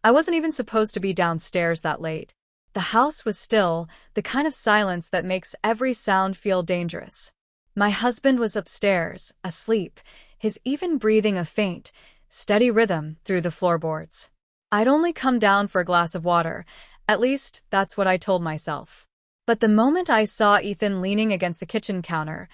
I wasn't even supposed to be downstairs that late. The house was still, the kind of silence that makes every sound feel dangerous. My husband was upstairs, asleep, his even breathing a faint, steady rhythm through the floorboards. I'd only come down for a glass of water, at least that's what I told myself. But the moment I saw Ethan leaning against the kitchen counter,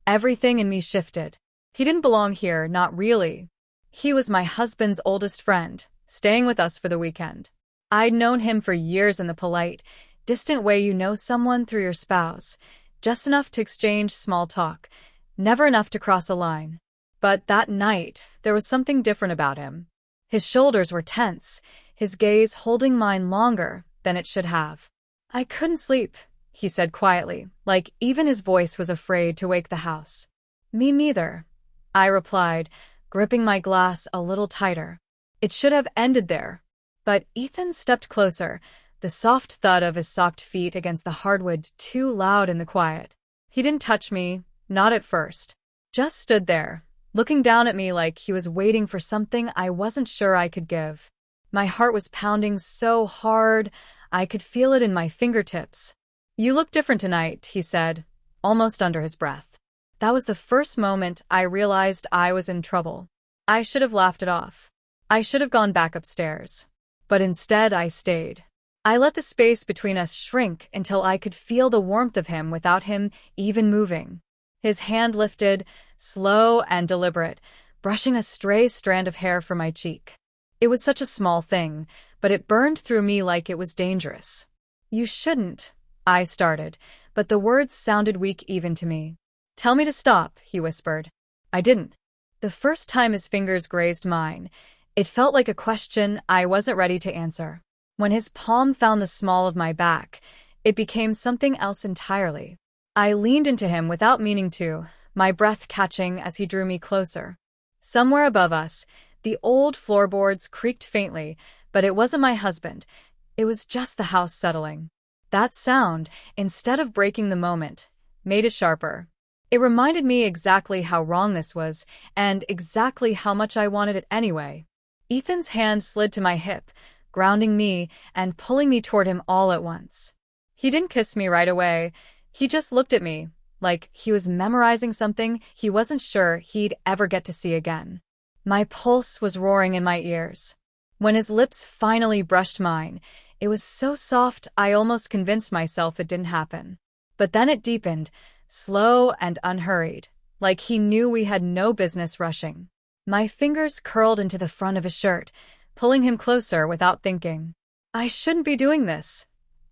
everything in me shifted. He didn't belong here, not really. He was my husband's oldest friend, staying with us for the weekend. I'd known him for years in the polite, distant way you know someone through your spouse, just enough to exchange small talk, never enough to cross a line. But that night, there was something different about him. His shoulders were tense, his gaze holding mine longer than it should have. "I couldn't sleep," he said quietly, like even his voice was afraid to wake the house. "Me neither," I replied, gripping my glass a little tighter. It should have ended there. But Ethan stepped closer, the soft thud of his socked feet against the hardwood too loud in the quiet. He didn't touch me, not at first. Just stood there, looking down at me like he was waiting for something I wasn't sure I could give. My heart was pounding so hard, I could feel it in my fingertips. "You look different tonight," he said, almost under his breath. That was the first moment I realized I was in trouble. I should have laughed it off. I should have gone back upstairs. But instead I stayed. I let the space between us shrink until I could feel the warmth of him without him even moving. His hand lifted, slow and deliberate, brushing a stray strand of hair from my cheek. It was such a small thing, but it burned through me like it was dangerous. "You shouldn't," I started, but the words sounded weak even to me. "Tell me to stop," he whispered. I didn't. The first time his fingers grazed mine, it felt like a question I wasn't ready to answer. When his palm found the small of my back, it became something else entirely. I leaned into him without meaning to, my breath catching as he drew me closer. Somewhere above us, the old floorboards creaked faintly, but it wasn't my husband. It was just the house settling. That sound, instead of breaking the moment, made it sharper. It reminded me exactly how wrong this was, and exactly how much I wanted it anyway. Ethan's hand slid to my hip, grounding me and pulling me toward him all at once. He didn't kiss me right away. He just looked at me, like he was memorizing something he wasn't sure he'd ever get to see again. My pulse was roaring in my ears. When his lips finally brushed mine, it was so soft I almost convinced myself it didn't happen. But then it deepened, slow and unhurried, like he knew we had no business rushing. My fingers curled into the front of his shirt, pulling him closer without thinking. "I shouldn't be doing this,"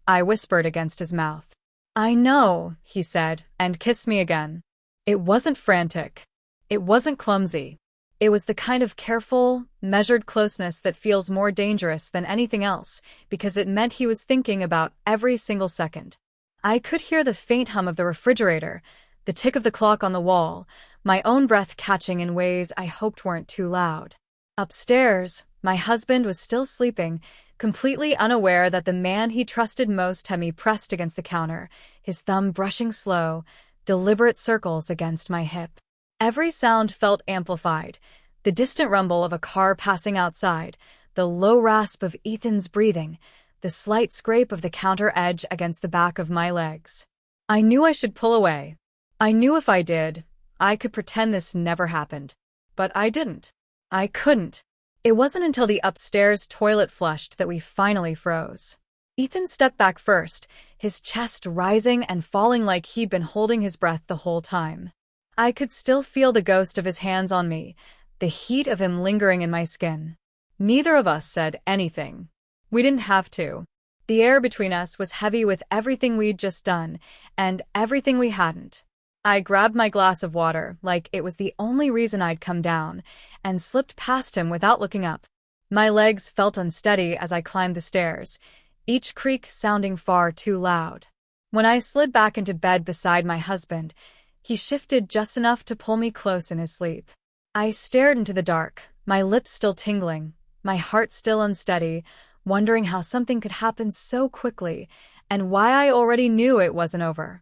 I whispered against his mouth. "I know," he said, and kissed me again. It wasn't frantic. It wasn't clumsy. It was the kind of careful, measured closeness that feels more dangerous than anything else, because it meant he was thinking about every single second. I could hear the faint hum of the refrigerator, the tick of the clock on the wall, my own breath catching in ways I hoped weren't too loud. Upstairs, my husband was still sleeping, completely unaware that the man he trusted most had me pressed against the counter, his thumb brushing slow, deliberate circles against my hip. Every sound felt amplified, the distant rumble of a car passing outside, the low rasp of Ethan's breathing, the slight scrape of the counter edge against the back of my legs. I knew I should pull away. I knew if I did, I could pretend this never happened. But I didn't. I couldn't. It wasn't until the upstairs toilet flushed that we finally froze. Ethan stepped back first, his chest rising and falling like he'd been holding his breath the whole time. I could still feel the ghost of his hands on me, the heat of him lingering in my skin. Neither of us said anything. We didn't have to. The air between us was heavy with everything we'd just done, and everything we hadn't. I grabbed my glass of water, like it was the only reason I'd come down, and slipped past him without looking up. My legs felt unsteady as I climbed the stairs, each creak sounding far too loud. When I slid back into bed beside my husband, he shifted just enough to pull me close in his sleep. I stared into the dark, my lips still tingling, my heart still unsteady, wondering how something could happen so quickly, and why I already knew it wasn't over.